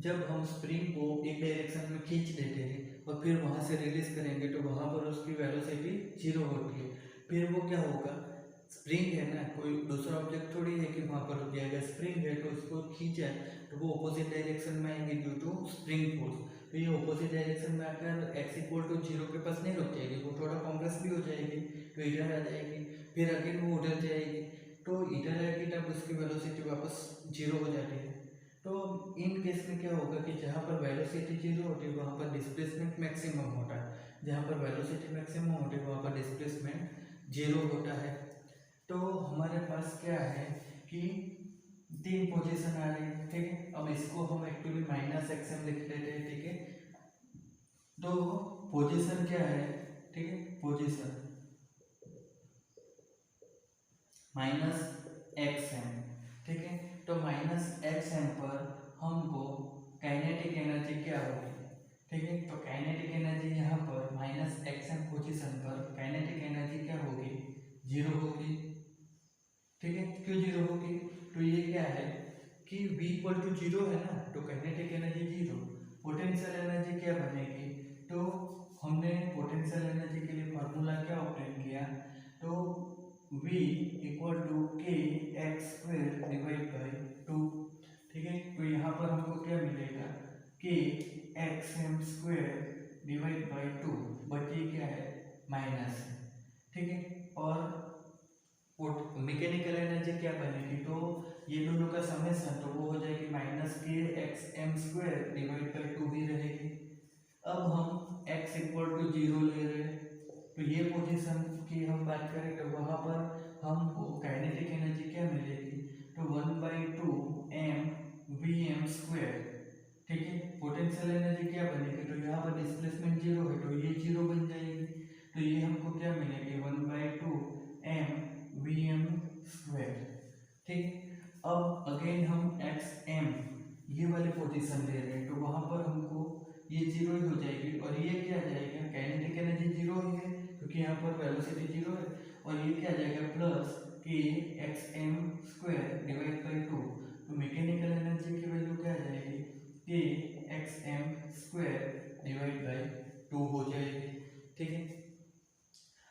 जब हम स्प्रिंग को एक डायरेक्शन में खींच देते हैं और फिर वहाँ से रिलीज करेंगे तो वहाँ पर उसकी वेलोसिटी 0 होती है। फिर वो क्या होगा, स्प्रिंग है ना, कोई दूसरा ऑब्जेक्ट थोड़ी है कि वहाँ पर रुक जाएगा, स्प्रिंग है तो उसको खींचा तो वो अपोजिट डायरेक्शन में आएंगे ड्यू टू स्प्रिंग फोर्स। तो ये अपोजिट डायरेक्शन में आकर x इक्वल टू 0 के पास नहीं रुक जाएगी, वो थोड़ा कॉम्प्रेस भी हो जाएगी तो इधर आ जाएगी, फिर अगेन वो उधर जाएगी तो इधर आएगी तब उसकी वेलोसिटी वापस 0 हो जाती है। तो इन केस में क्या होगा कि जहाँ पर वेलोसिटी 0 होती है वहाँ पर डिस्प्लेसमेंट मैक्सिमम होता है, जहाँ पर वेलोसिटी मैक्सिमम होती है वहाँ पर डिस्प्लेसमेंट 0 होता है। तो हमारे पास क्या है कि 3 पोजीशन आ रही है, ठीक है। अब इसको हम एक्चुअली -xm लिख लेते हैं, ठीक है। तो पोजीशन क्या है, ठीक है, पोजीशन -xm, ठीक है। तो -xm पर हमको काइनेटिक एनर्जी क्या होगी, ठीक है। तो काइनेटिक एनर्जी यहाँ पर -xm पोजीशन पर काइनेटिक एनर्जी क्या होगी, 0 होगी, ठीक है। क्यों 0 होगी, तो ये क्या है कि v इक्वल टू 0 है ना, तो काइनेटिक एनर्जी 0, पोटेंशियल एनर्जी क्या बनेगी, तो हमने पोटेंशियल एनर्जी के लिए फार्मूला क्या ऑब्टेन किया, तो v इक्वल टू के एक्स स्क्वायर डिवाइड बाई 2, ठीक है। तो यहाँ पर हमको क्या मिलेगा, K X M square divide by 2, but ये क्या है माइनस, ठीक है। और मैकेनिकल एनर्जी क्या बनेगी, तो ये दोनों का समेशन तो वो हो जाएगी -kxm² डिवाइड बाई 2 ही रहेगी। अब हम x इक्वल टू 0 ले रहे हैं, तो ये पोजीशन की हम बात करें तो वहाँ पर हमको काइनेटिक एनर्जी क्या मिलेगी, तो 1/2 mvm², ठीक है। पोटेंशियल एनर्जी क्या बनेगी, तो यहाँ पर डिस्प्लेसमेंट 0 है तो ये 0 बन जाएगी, तो ये हमको क्या मिलेगी 1/2 mvm², ठीक। अब अगेन हम xm ये वाले पोजीशन ले रहे हैं तो वहाँ पर हमको ये 0 ही हो जाएगी और ये क्या आ जाएगा, काइनेटिक एनर्जी 0 ही है क्योंकि यहाँ पर वेलोसिटी 0 है, और ये क्या आ जाएगा प्लस के xm² डिवाइड बाई 2, तो मैकेनिकल एनर्जी की वैल्यू क्या आ जाएगी, के xm² डिवाइड बाई 2 हो जाएगी, ठीक है।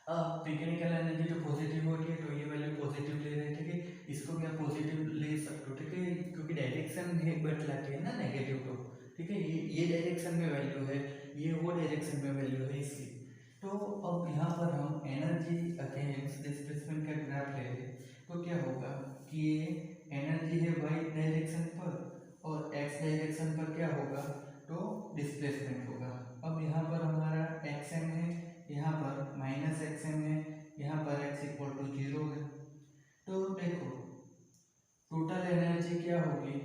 अब मैकेनिकल एनर्जी जो पॉजिटिव होती है तो ये वैल्यू पॉजिटिव ले रहे हैं, ठीक है। इसको भी आप पॉजिटिव ले सकते हो, ठीक है, क्योंकि डायरेक्शन बतलाती है ना नेगेटिव तो, ठीक है। ये डायरेक्शन में वैल्यू है, ये वो डायरेक्शन में वैल्यू है इसकी। तो अब यहाँ पर हम एनर्जी अगेंस्ट डिस्प्लेसमेंट का ग्राफ ले लें तो क्या होगा कि ये एनर्जी है वाई डायरेक्शन पर और एक्स डायरेक्शन पर क्या होगा, तो डिस्प्लेसमेंट होगा। अब यहाँ पर हमारा xm है, यहाँ पर -xm है, यहाँ पर x इक्वल टू 0 है। तो देखो टोटल एनर्जी क्या होगी,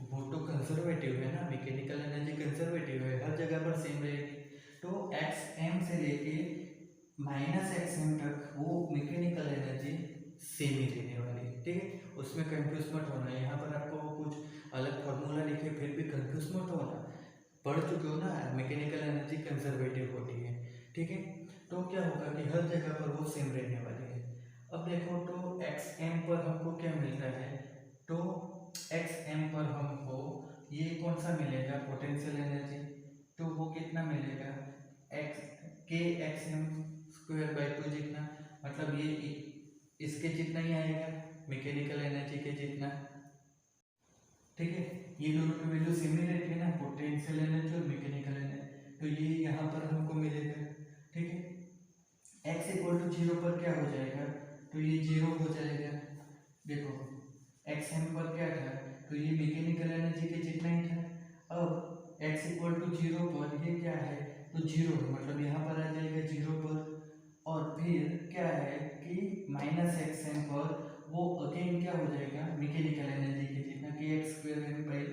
वो तो कंजर्वेटिव है ना, मैकेनिकल एनर्जी कंजर्वेटिव है, हर जगह पर सेम रहेगी। तो xm से लेके -xm तक वो मैकेनिकल एनर्जी सेम ही रहने वाली है, ठीक है। उसमें कंफ्यूज मत होना, यहाँ पर आपको कुछ अलग फॉर्मूला लिखे फिर भी कंफ्यूज मत होना, पढ़ चुके हो ना, मैकेनिकल एनर्जी कंजर्वेटिव होती है, ठीक है। तो क्या होगा कि हर जगह पर वो सेम रहने वाली है। अब देखो तो xm पर हमको क्या मिल रहा है, तो xm पर हमको ये कौन सा मिलेगा पोटेंशियल एनर्जी, तो वो कितना मिलेगा के xm² बाई 2 जितना, मतलब ये इसके जितना ही आएगा मैकेनिकल एनर्जी के जितना, ठीक है। ये दोनों की वैल्यू सेम ही रहती है ना, पोटेंशियल एनर्जी और मैकेनिकल एनर्जी, तो ये यहाँ पर हमको मिलेगा, ठीक है। x इक्वल टू 0 पर क्या हो जाएगा, तो ये 0 हो जाएगा। देखो xm पर क्या था, तो ये मैकेनिकल एनर्जी के जितना ही था। अब x इक्वल टू 0 पर ये क्या है, तो 0 है, मतलब यहाँ पर आ जाएगा 0 पर, और फिर क्या है कि -xm पर वो अगेन क्या हो जाएगा मैकेनिकल एनर्जी के जितना, कि x² बाई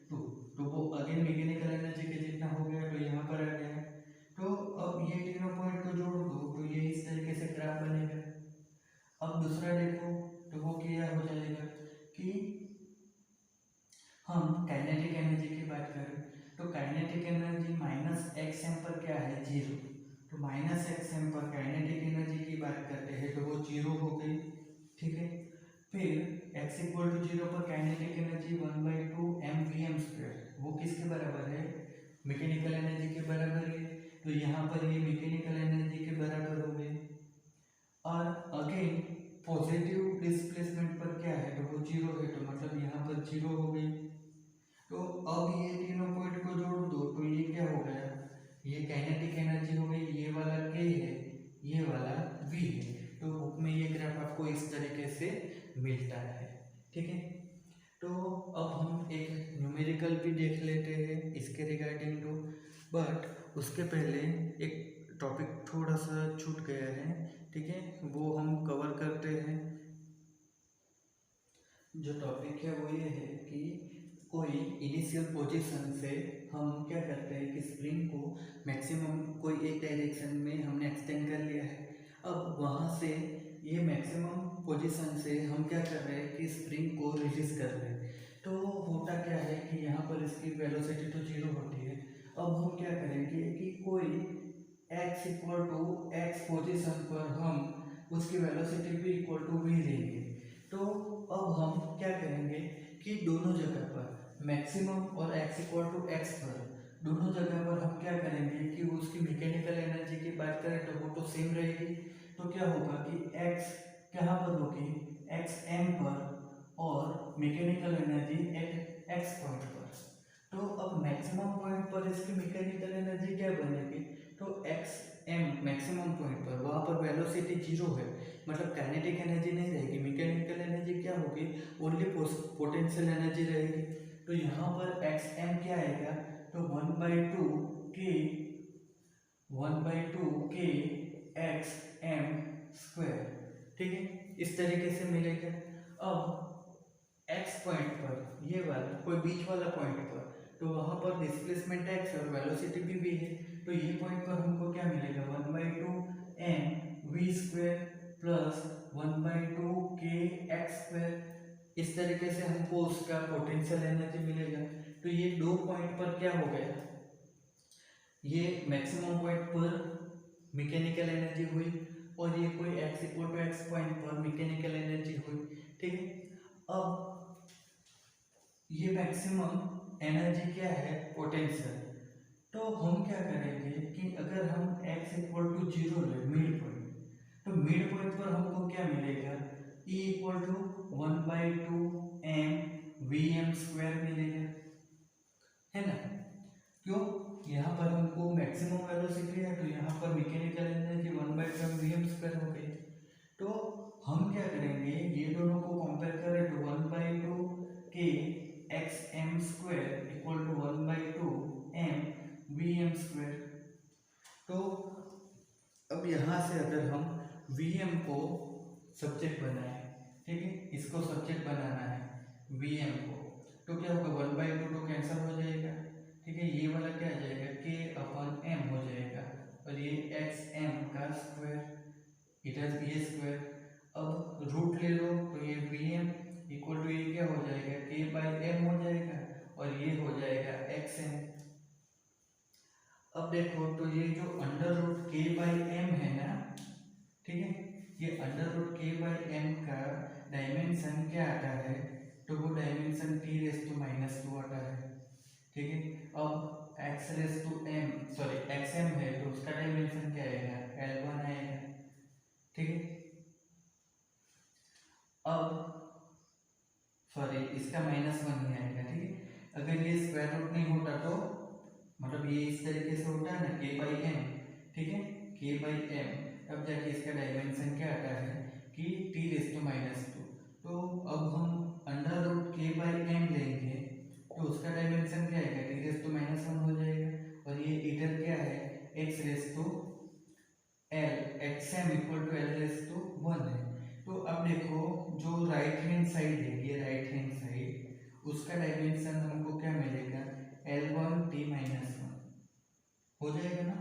2, तो वो अगेन मैकेनिकल एनर्जी के जितना हो गया, तो यहाँ पर आ गया। तो अब ये तीनों पॉइंट को जोड़ दो तो ये इस तरीके से ग्राफ बनेगा। अब दूसरा देखो तो वो क्या हो जाएगा कि हम काइनेटिक एनर्जी की बात करें तो काइनेटिक एनर्जी -xm पर क्या है 0, तो -xm पर काइनेटिक एनर्जी की बात करते हैं तो वो 0 हो गई, ठीक है। फिर x इक्वल टू 0 पर काइनेटिक एनर्जी 1/2 mvm², वो किसके बराबर है, मैकेनिकल एनर्जी के बराबर है। तो यहाँ पर ये मैकेनिकल एनर्जी के बराबर हो गए। और अगेन पॉजिटिव डिस्प्लेसमेंट पर क्या है, तो वो जीरो है, तो मतलब यहाँ पर जीरो हो गई। तो अब ये तीनों पॉइंट को जोड़ दो तो ये क्या हो गया, ये काइनेटिक एनर्जी हो गई, ये वाला K है, ये वाला V है। तो बुक में ये ग्राफ आपको इस तरीके से मिलता है, ठीक है। तो अब हम एक न्यूमेरिकल भी देख लेते हैं इसके रिगार्डिंग टू, बट उसके पहले एक टॉपिक थोड़ा सा छूट गया है, ठीक है, वो हम कवर करते हैं। जो टॉपिक है वो ये है कि कोई इनिशियल पोजीशन से हम क्या करते हैं कि स्प्रिंग को मैक्सिमम कोई एक डायरेक्शन में हमने एक्सटेंड कर लिया है। अब वहाँ से ये मैक्सिमम पोजीशन से हम क्या कर रहे हैं कि स्प्रिंग को रिलीज कर रहे हैं। तो होता क्या है कि यहाँ पर इसकी वेलोसिटी तो जीरो होती है। अब हम क्या करेंगे कि कोई x equal to X position पर हम उसकी वेलोसिटी भी इक्वल टू v लेंगे। तो अब हम क्या करेंगे कि दोनों जगह पर मैक्सिमम और x इक्वल टू एक्स पर दोनों जगह पर हम क्या करेंगे कि उसकी मैकेनिकल एनर्जी की बात करें तो वो तो सेम रहेगी। तो क्या होगा कि x कहाँ पर होगी, xm पर, और mechanical energy at x point पर। तो अब मैक्सिमम पॉइंट पर इसकी मैकेनिकल एनर्जी क्या बनेगी, तो xm मैक्सिमम पॉइंट पर, वहाँ पर वेलोसिटी जीरो है, मतलब काइनेटिक एनर्जी नहीं रहेगी, मैकेनिकल एनर्जी क्या होगी, ओनली पोटेंशियल एनर्जी रहेगी। तो यहाँ पर xm क्या आएगा, तो 1/2k xm स्क्वायर, ठीक है, इस तरीके से मिलेगा। अब x पॉइंट पर, ये वाला कोई बीच वाला पॉइंट पर, तो वहाँ पर डिस्प्लेसमेंट x और वेलोसिटी भी है। तो ये पॉइंट पर हमको क्या मिलेगा, 1/2 mv square plus 1/2 kx square. इस तरीके से हमको उसका पोटेंशियल एनर्जी मिलेगा। तो ये दो पॉइंट पर क्या हो गया, ये मैक्सिमम पॉइंट पर मैकेनिकल एनर्जी हुई, और ये कोई x equal to X point पर मैकेनिकल एनर्जी हुई, ठीक है। अब ये मैक्सिमम एनर्जी क्या है, पोटेंशियल। तो हम क्या करेंगे कि अगर हम x इक्वल टू जीरो ले मिड पॉइंट, तो मिड पॉइंट पर हमको क्या मिलेगा, E equal to 1/2 mvm square मिलेगा, है ना। क्यों, यहाँ पर हमको मैक्सिमम वेलोसिटी है, तो यहाँ पर मैकेनिकल एनर्जी 1/2 mvm स्क्वायर हो गई। तो हम क्या करेंगे, ये दोनों को कंपेयर करें तो 1/2 k xm square equal to 1/2 mvm square. तो अब यहाँ से अगर हम vm को सब्जेक्ट बनाए, ठीक है, इसको सब्जेक्ट बनाना है vm को, तो क्या होगा, 1/2 तो कैंसिल हो जाएगा, ठीक है, ये वाला क्या आ जाएगा, k/m हो जाएगा, और ये xm का स्क्वायर, इधर ये स्क्वायर। अब रूट ले लो तो ये vm इक्वल टू ये क्या हो जाएगा, k/m हो जाएगा, और ये हो जाएगा xm। अब देखो तो ये जो अंडर रूट k/m है ना, ठीक है, ये अंडर रूट k/m का डायमेंशन क्या आता है, तो वो डायमेंशन t⁻² आता है, ठीक है। अब xm है तो उसका डायमेंशन क्या आएगा, L1 आएगा, ठीक है। अब इसका -1 ही आएगा, ठीक है। अगर ये स्क्वायर रूट नहीं होता तो मतलब ये इस तरीके से होता है ना, k/m, ठीक है, k/m, अब जाके इसका डायमेंशन क्या आता है कि t⁻²। तो अब हम अंडर रूट k/m लेंगे तो उसका डायमेंशन क्या आएगा, t⁻1 हो जाएगा, और ये इधर क्या है, xm इक्वल टू L⁻1 है। तो अब देखो जो राइट हैंड साइड है, ये राइट हैंड साइड, उसका डायमेंशन हमको क्या मिलेगा, L1 t-1 हो जाएगा ना।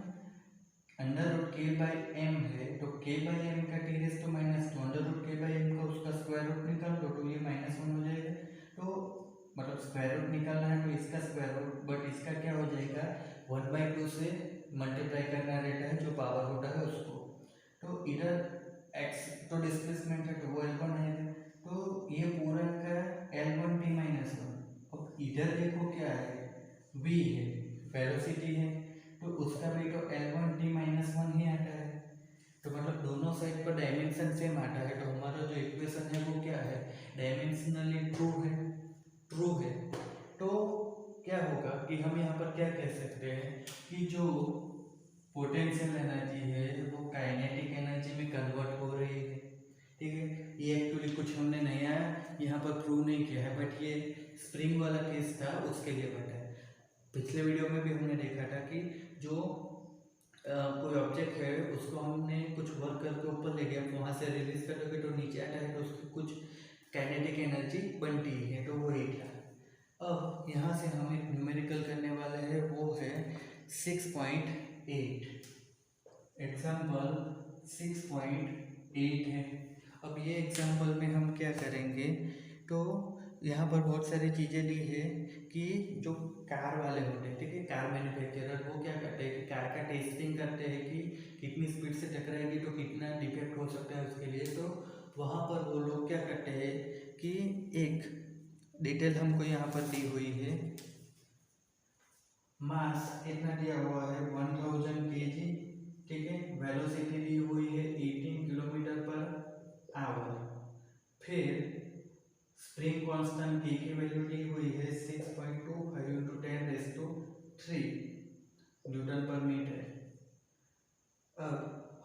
अंडर रूट k/m है तो k/m का t⁻², अंडर रूट k/m का उसका स्क्वायर रूट निकाल लो तो ये -1 हो जाएगा। तो मतलब स्क्वायर रूट निकालना है तो इसका स्क्वायर रूट, बट इसका क्या हो जाएगा, 1/2 से मल्टीप्लाई करना रहता है, जो पावर होता है उसको। तो इधर x तो डिस्प्लेसमेंट है तो वो L1 आएगा, तो ये पूरा का L1 t-1। अब इधर देखो क्या है, v है, वेलोसिटी है, तो उसका भी तो L1 t माइनस वन ही आता है। तो मतलब दोनों साइड पर डायमेंशन सेम आता है, तो हमारा जो इक्वेशन है वो क्या है, डायमेंशनली ट्रू है। तो क्या होगा कि हम यहाँ पर क्या कह सकते हैं कि जो पोटेंशियल एनर्जी है वो काइनेटिक एनर्जी में कन्वर्ट हो रही है। ठीक है, ये एक्चुअली कुछ हमने नया यहाँ पर प्रूव नहीं किया है, बट ये स्प्रिंग वाला केस था उसके लिए बताया। पिछले वीडियो में भी हमने देखा था कि जो कोई ऑब्जेक्ट है उसको हमने कुछ वर्क करके ऊपर ले गया, वहाँ से रिलीज करोगे तो नीचे आता है, तो उसकी कुछ काइनेटिक एनर्जी बनती है, तो वही था। अब यहाँ से हम एक न्यूमेरिकल करने वाले हैं, वो है 6.8। एग्जाम्पल 6.8 है। अब ये एग्जाम्पल में हम क्या करेंगे, तो यहाँ पर बहुत सारी चीज़ें ली है कि जो कार वाले होते हैं, ठीक है, कार मैन्युफैक्चरर वो क्या करते हैं कि कार का टेस्टिंग करते हैं कि कितनी स्पीड से टकराएगी तो कितना डिफेक्ट हो सकता है उसके लिए। तो वहाँ पर वो लोग क्या करते हैं कि एक डिटेल हमको यहाँ पर दी हुई है, मास इतना दिया हुआ है 1000 kg, ठीक है, वेलोसिटी दी हुई है 18 किलोमीटर पर आवर, फिर स्प्रिंग कांस्टेंट k की वैल्यू दी हुई है 6.25 इंटू 10⁻³ न्यूटन पर मीटर। अब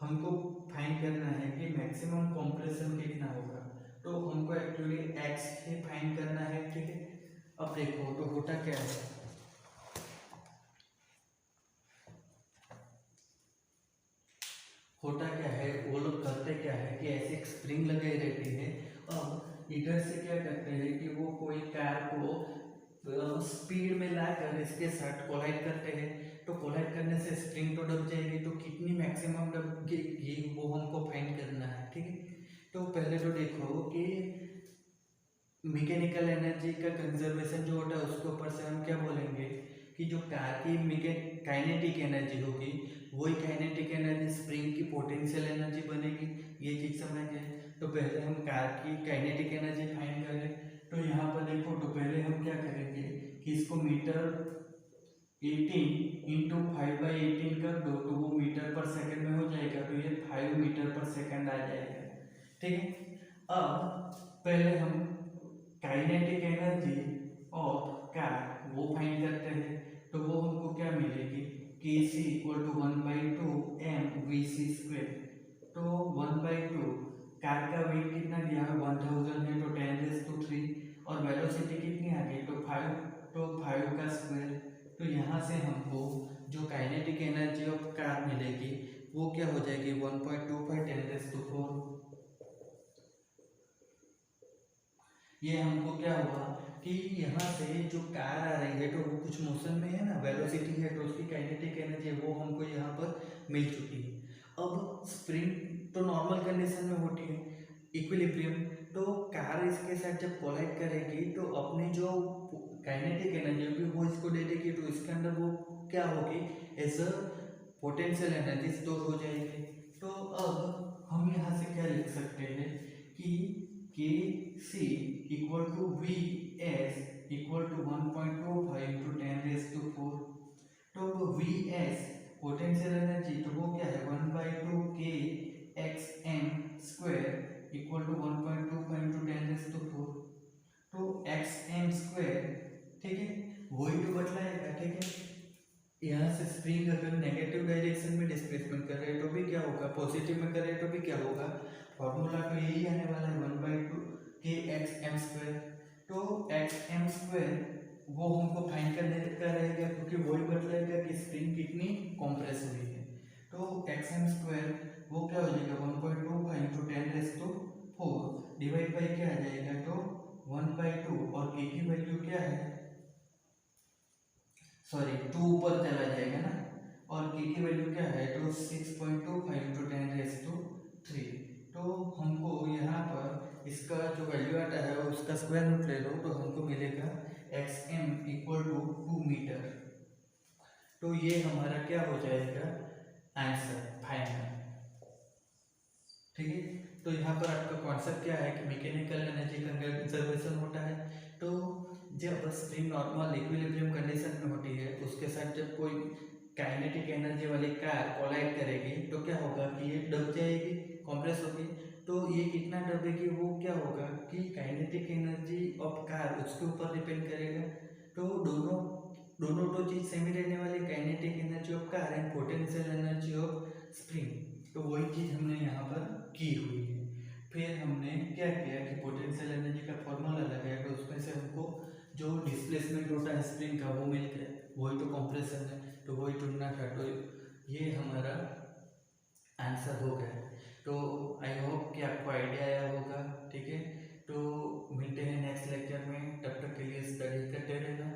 हमको फाइंड करना है कि मैक्सिमम कंप्रेशन कितना होगा, तो हमको एक्चुअली x ही फाइंड करना है, ठीक है। अब देखो तो होता क्या है, होता क्या है, वो लोग करते क्या है कि ऐसे एक स्प्रिंग लगाई रहती है। अब इधर से क्या करते हैं कि वो कोई कार को स्पीड में लाकर इसके साथ कोलाइड करते हैं, तो कोलाइड करने से स्प्रिंग तो दब जाएगी, तो कितनी मैक्सिमम दबेगी वो हमको फाइंड करना है, ठीक है। तो पहले तो देखो कि मैकेनिकल एनर्जी का कंजर्वेशन जो होता है उसके ऊपर से हम क्या बोलेंगे कि जो कार की काइनेटिक एनर्जी होगी वही काइनेटिक एनर्जी स्प्रिंग की पोटेंशियल एनर्जी बनेगी। ये चीज़ समझ गए। तो पहले हम कार की काइनेटिक एनर्जी फाइंड करें, तो यहाँ पर देखो तो पहले हम क्या करेंगे कि इसको मीटर 18 इंटू 5/18 कर दो, तो वो मीटर पर सेकंड में हो जाएगा, तो ये 5 मीटर पर सेकंड आ जाएगा, ठीक है। अब पहले हम काइनेटिक एनर्जी ऑफ कार वो फाइंड करते हैं, तो वो हमको क्या मिलेगी कि c = 1/2 mvc²। तो 1/2 कार का वेट कितना दिया है 1000 है, तो 10⁻³ और वेलोसिटी कितनी आ गई तो 5, तो 5 का स्क्वायर। तो यहाँ से हमको जो काइनेटिक एनर्जी ऑफ कार मिलेगी वो क्या हो जाएगी 1.25 10⁻⁴। ये हमको क्या हुआ कि यहाँ से जो कार आ रही है तो वो कुछ मोशन में है ना, वेलोसिटी है, तो उसकी काइनेटिक एनर्जी वो हमको यहाँ पर मिल चुकी है। अब स्प्रिंग तो नॉर्मल कंडीशन में होती है, इक्विलिब्रियम, तो कार इसके साथ जब कोलाइड करेगी तो अपनी जो काइनेटिक एनर्जी होगी वो इसको दे देगी, तो इसके अंदर वो क्या होगी as a potential energy store हो जाएगी। तो अब हम यहाँ से क्या लिख सकते हैं कि Kc = Vs = 1.25 इंटू 10⁻⁴। तो Vs पोटेंशियल एनर्जी, तो वो क्या है 1/2 kxm² = 1.25 इंटू 10⁻⁴। तो xm², ठीक है, वही तो बतलाएगा, ठीक है। यहाँ से स्प्रिंग अगर नेगेटिव डायरेक्शन में डिस्प्लेसमेंट कर रहे हैं तो भी क्या होगा, पॉजिटिव में कर रहे हैं तो भी क्या होगा, फॉर्मूला तो यही आने वाला है 1/2 kxm²। तो xm² वो हमको फाइंड करने का रहेगा, क्योंकि वही बतलाएगा कि स्प्रिंग कितनी कंप्रेस हुई है। तो xm² वो क्या हो जाएगा 1.25 इंटू 10⁻⁴ डिवाइड बाई क्या आ जाएगा तो 1/2, और k की वैल्यू क्या है, सॉरी 2 ऊपर चला जाएगा ना, और k की वैल्यू क्या है तो 6.25 इंटू 10⁻⁵। तो हमको यहाँ पर इसका जो वैल्यू आता है उसका स्क्वायर रूट ले लो, तो हमको मिलेगा xm = 2 मीटर। तो ये हमारा क्या हो जाएगा आंसर फाइनल, ठीक है। तो यहाँ पर आपका कॉन्सेप्ट क्या है कि मैकेनिकल एनर्जी कंजर्वेशन होता है। तो जब स्प्रिंग नॉर्मल इक्विलिब्रियम कंडीशन में होती है उसके साथ जब कोई काइनेटिक एनर्जी वाली कार कोलाइड करेगी तो क्या होगा कि ये दब जाएगी, कंप्रेस होगी। तो ये कितना दबेगी वो क्या होगा कि काइनेटिक एनर्जी ऑफ कार उसके ऊपर डिपेंड करेगा। तो दोनों दोनों तो चीज़ सेम ही रहने वाली, kinetic energy of car and potential energy of spring. तो वही चीज़ हमने यहाँ पर की हुई है। फिर हमने क्या किया कि पोटेंशियल एनर्जी का फॉर्मूला लगाया तो उसमें से हमको जो डिस्प्लेसमेंट होता है स्प्रिंग का वो मिल गया, वही तो कंप्रेशन है तो वही चुनना था। तो ये हमारा आंसर हो गया। तो आई होप कि आपको आइडिया आया होगा। ठीक है, तो मिलते हैं नेक्स्ट लेक्चर में, तब तक के लिए स्टडी करते रहना।